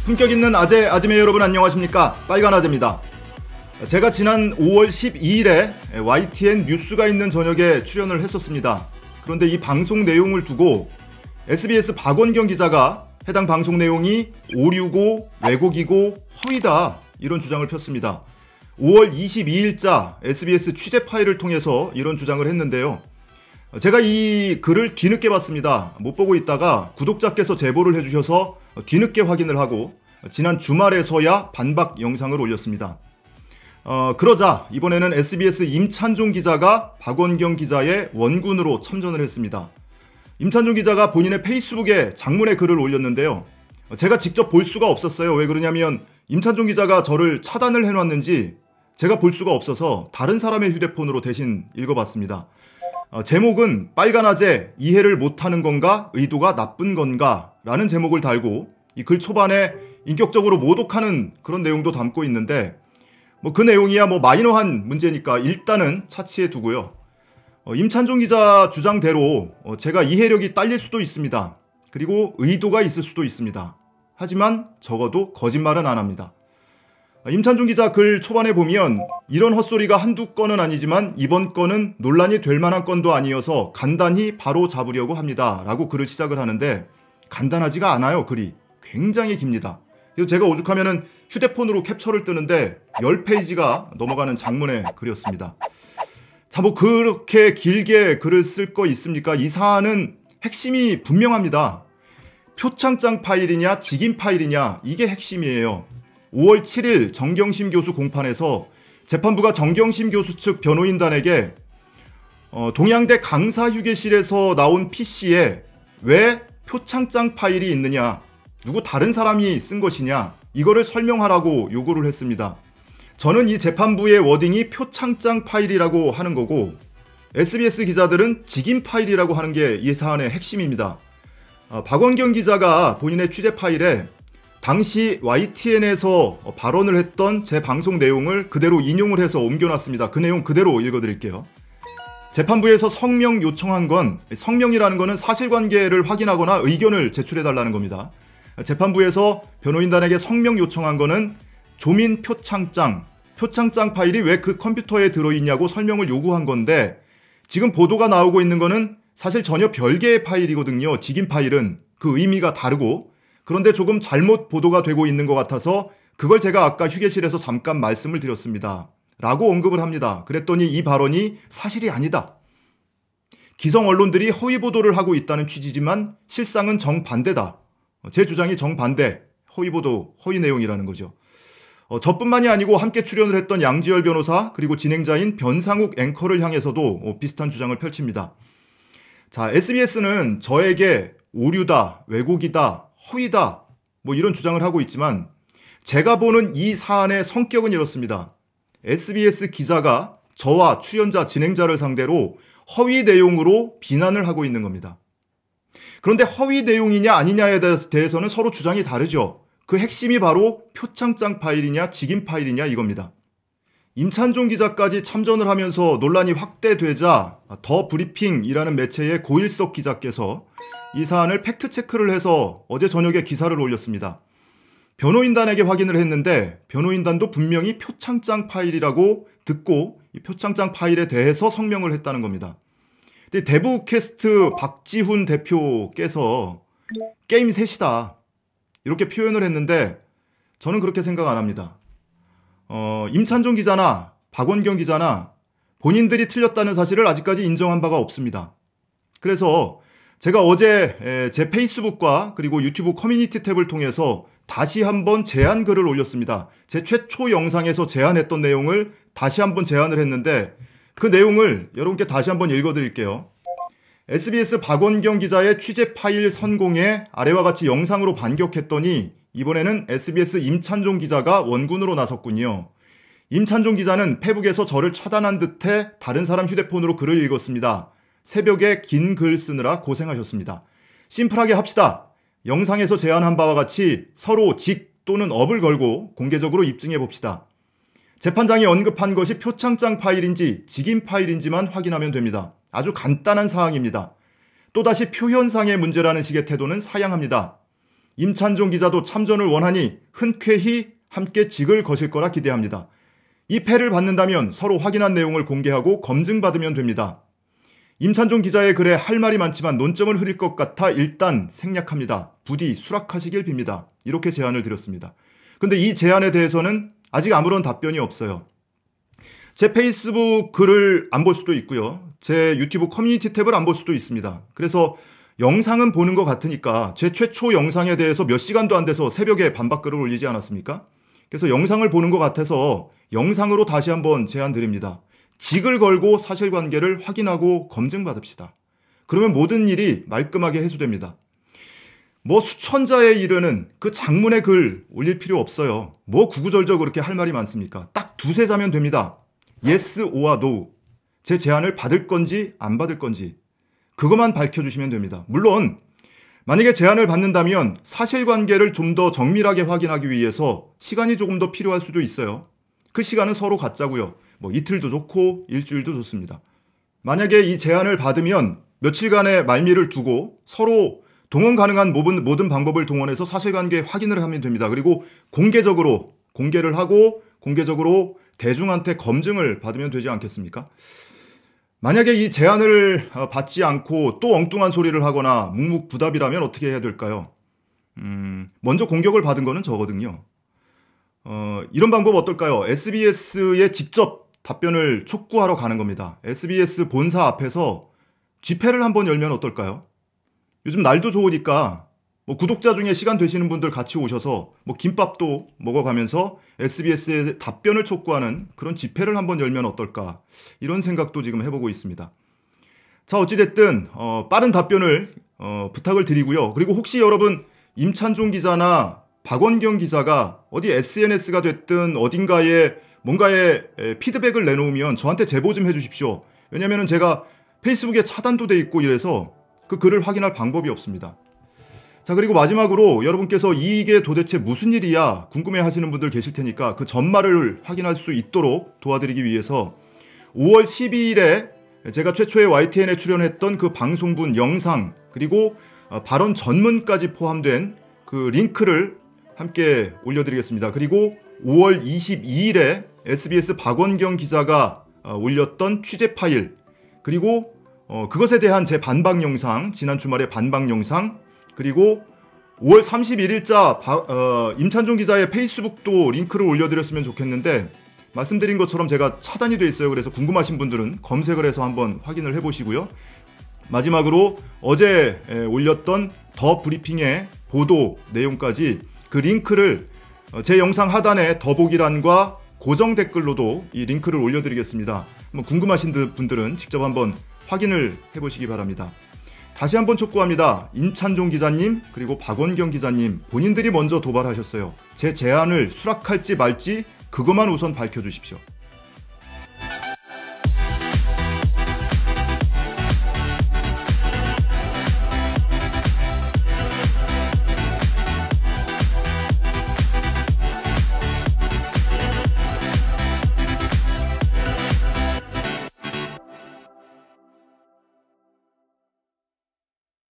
품격 있는 아재, 아지매 여러분 안녕하십니까? 빨간 아재입니다. 제가 지난 5월 12일에 YTN 뉴스가 있는 저녁에 출연을 했었습니다. 그런데 이 방송 내용을 두고 SBS 박원경 기자가 해당 방송 내용이 오류고 왜곡이고 허위다 이런 주장을 폈습니다. 5월 22일자 SBS 취재 파일을 통해서 이런 주장을 했는데요. 제가 이 글을 뒤늦게 봤습니다. 못 보고 있다가 구독자께서 제보를 해주셔서 뒤늦게 확인을 하고 지난 주말에서야 반박 영상을 올렸습니다. 그러자 이번에는 SBS 임찬종 기자가 박원경 기자의 원군으로 참전을 했습니다. 임찬종 기자가 본인의 페이스북에 장문의 글을 올렸는데요. 제가 직접 볼 수가 없었어요. 왜 그러냐면 임찬종 기자가 저를 차단을 해놨는지 제가 볼 수가 없어서 다른 사람의 휴대폰으로 대신 읽어봤습니다. 제목은 빨간 아재 이해를 못하는 건가 의도가 나쁜 건가 라는 제목을 달고 이 글 초반에 인격적으로 모독하는 그런 내용도 담고 있는데 그 내용이야 마이너한 문제니까 일단은 차치해 두고요. 임찬종 기자 주장대로 제가 이해력이 딸릴 수도 있습니다. 그리고 의도가 있을 수도 있습니다. 하지만 적어도 거짓말은 안 합니다. 임찬종 기자 글 초반에 보면 이런 헛소리가 한두 건은 아니지만 이번 건은 논란이 될 만한 건도 아니어서 간단히 바로 잡으려고 합니다. 라고 글을 시작을 하는데 간단하지가 않아요. 글이 굉장히 깁니다. 그래서 제가 오죽하면은 휴대폰으로 캡처를 뜨는데 10페이지가 넘어가는 장문의 글이었습니다. 자, 그렇게 길게 글을 쓸 거 있습니까? 이 사안은 핵심이 분명합니다. 표창장 파일이냐 직인 파일이냐 이게 핵심이에요. 5월 7일 정경심 교수 공판에서 재판부가 정경심 교수 측 변호인단에게 동양대 강사 휴게실에서 나온 PC에 왜 표창장 파일이 있느냐, 누구 다른 사람이 쓴 것이냐 이거를 설명하라고 요구를 했습니다. 저는 이 재판부의 워딩이 표창장 파일이라고 하는 거고 SBS 기자들은 직인 파일이라고 하는 게 이 사안의 핵심입니다. 박원경 기자가 본인의 취재 파일에 당시 YTN에서 발언을 했던 제 방송 내용을 그대로 인용을 해서 옮겨놨습니다. 그 내용 그대로 읽어드릴게요. 재판부에서 성명 요청한 건, 성명이라는 거는 사실관계를 확인하거나 의견을 제출해달라는 겁니다. 재판부에서 변호인단에게 성명 요청한 거는 조민 표창장 파일이 왜 그 컴퓨터에 들어있냐고 설명을 요구한 건데 지금 보도가 나오고 있는 거는 사실 전혀 별개의 파일이거든요. 직인 파일은 그 의미가 다르고 그런데 조금 잘못 보도가 되고 있는 것 같아서 그걸 제가 아까 휴게실에서 잠깐 말씀을 드렸습니다. 라고 언급을 합니다. 그랬더니 이 발언이 사실이 아니다. 기성 언론들이 허위 보도를 하고 있다는 취지지만 실상은 정반대다. 제 주장이 정반대, 허위 보도, 허위 내용이라는 거죠. 저뿐만이 아니고 함께 출연을 했던 양지열 변호사 그리고 진행자인 변상욱 앵커를 향해서도 비슷한 주장을 펼칩니다. 자, SBS는 저에게 오류다, 왜곡이다, 허위다 이런 주장을 하고 있지만 제가 보는 이 사안의 성격은 이렇습니다. SBS 기자가 저와 출연자, 진행자를 상대로 허위 내용으로 비난을 하고 있는 겁니다. 그런데 허위 내용이냐 아니냐에 대해서는 서로 주장이 다르죠. 그 핵심이 바로 표창장 파일이냐 직인 파일이냐 이겁니다. 임찬종 기자까지 참전을 하면서 논란이 확대되자 더 브리핑이라는 매체의 고일석 기자께서 이 사안을 팩트체크를 해서 어제 저녁에 기사를 올렸습니다. 변호인단에게 확인을 했는데 변호인단도 분명히 표창장 파일이라고 듣고 이 표창장 파일에 대해서 성명을 했다는 겁니다. 근데 대부캐스트 박지훈 대표께서 게임 셋이다 이렇게 표현을 했는데 저는 그렇게 생각 안 합니다. 임찬종 기자나 박원경 기자나 본인들이 틀렸다는 사실을 아직까지 인정한 바가 없습니다. 그래서 제가 어제 제 페이스북과 그리고 유튜브 커뮤니티 탭을 통해서 다시 한번 제안 글을 올렸습니다. 제 최초 영상에서 제안했던 내용을 다시 한번 제안을 했는데 그 내용을 여러분께 다시 한번 읽어드릴게요. SBS 박원경 기자의 취재 파일 선공에 아래와 같이 영상으로 반격했더니 이번에는 SBS 임찬종 기자가 원군으로 나섰군요. 임찬종 기자는 페북에서 저를 차단한 듯해 다른 사람 휴대폰으로 글을 읽었습니다. 새벽에 긴 글 쓰느라 고생하셨습니다. 심플하게 합시다. 영상에서 제안한 바와 같이 서로 직 또는 업을 걸고 공개적으로 입증해 봅시다. 재판장이 언급한 것이 표창장 파일인지 직인 파일인지만 확인하면 됩니다. 아주 간단한 사항입니다. 또다시 표현상의 문제라는 식의 태도는 사양합니다. 임찬종 기자도 참전을 원하니 흔쾌히 함께 직을 거실 거라 기대합니다. 이 패를 받는다면 서로 확인한 내용을 공개하고 검증받으면 됩니다. 임찬종 기자의 글에 할 말이 많지만 논점을 흐릴 것 같아 일단 생략합니다. 부디 수락하시길 빕니다. 이렇게 제안을 드렸습니다. 근데 이 제안에 대해서는 아직 아무런 답변이 없어요. 제 페이스북 글을 안 볼 수도 있고요. 제 유튜브 커뮤니티 탭을 안 볼 수도 있습니다. 그래서 영상은 보는 것 같으니까 제 최초 영상에 대해서 몇 시간도 안 돼서 새벽에 반박글을 올리지 않았습니까? 그래서 영상을 보는 것 같아서 영상으로 다시 한번 제안 드립니다. 직을 걸고 사실관계를 확인하고 검증받읍시다. 그러면 모든 일이 말끔하게 해소됩니다. 뭐 수천자에 이르는 그 장문의 글 올릴 필요 없어요. 뭐 구구절절 그렇게 할 말이 많습니까? 딱 두세 자면 됩니다. yes or no. 제 제안을 받을 건지 안 받을 건지 그것만 밝혀주시면 됩니다. 물론 만약에 제안을 받는다면 사실관계를 좀 더 정밀하게 확인하기 위해서 시간이 조금 더 필요할 수도 있어요. 그 시간은 서로 갖자고요. 뭐 이틀도 좋고 일주일도 좋습니다. 만약에 이 제안을 받으면 며칠간의 말미를 두고 서로 동원 가능한 모든 방법을 동원해서 사실관계 확인을 하면 됩니다. 그리고 공개적으로 공개를 하고 공개적으로 대중한테 검증을 받으면 되지 않겠습니까? 만약에 이 제안을 받지 않고 또 엉뚱한 소리를 하거나 묵묵부답이라면 어떻게 해야 될까요? 먼저 공격을 받은 거는 저거든요. 이런 방법 어떨까요? SBS에 직접 답변을 촉구하러 가는 겁니다. SBS 본사 앞에서 집회를 한번 열면 어떨까요? 요즘 날도 좋으니까 뭐 구독자 중에 시간 되시는 분들 같이 오셔서 뭐 김밥도 먹어가면서 SBS에 답변을 촉구하는 그런 집회를 한번 열면 어떨까? 이런 생각도 지금 해보고 있습니다. 자, 어찌됐든 빠른 답변을 부탁을 드리고요. 그리고 혹시 여러분 임찬종 기자나 박원경 기자가 어디 SNS가 됐든 어딘가에 뭔가에 피드백을 내놓으면 저한테 제보 좀 해주십시오. 왜냐하면 제가 페이스북에 차단도 돼 있고 이래서 그 글을 확인할 방법이 없습니다. 자, 그리고 마지막으로 여러분께서 이게 도대체 무슨 일이야 궁금해 하시는 분들 계실 테니까 그 전말을 확인할 수 있도록 도와드리기 위해서 5월 12일에 제가 최초의 YTN에 출연했던 그 방송분 영상 그리고 발언 전문까지 포함된 그 링크를 함께 올려드리겠습니다. 그리고 5월 22일에 SBS 박원경 기자가 올렸던 취재 파일 그리고 그것에 대한 제 반박 영상, 지난 주말의 반박 영상 그리고 5월 31일자 임찬종 기자의 페이스북도 링크를 올려드렸으면 좋겠는데 말씀드린 것처럼 제가 차단이 돼 있어요. 그래서 궁금하신 분들은 검색을 해서 한번 확인을 해보시고요. 마지막으로 어제 올렸던 더 브리핑의 보도 내용까지 그 링크를 제 영상 하단에 더보기란과 고정 댓글로도 이 링크를 올려드리겠습니다. 궁금하신 분들은 직접 한번 확인을 해보시기 바랍니다. 다시 한번 촉구합니다. 임찬종 기자님 그리고 박원경 기자님 본인들이 먼저 도발하셨어요. 제 제안을 수락할지 말지 그것만 우선 밝혀주십시오.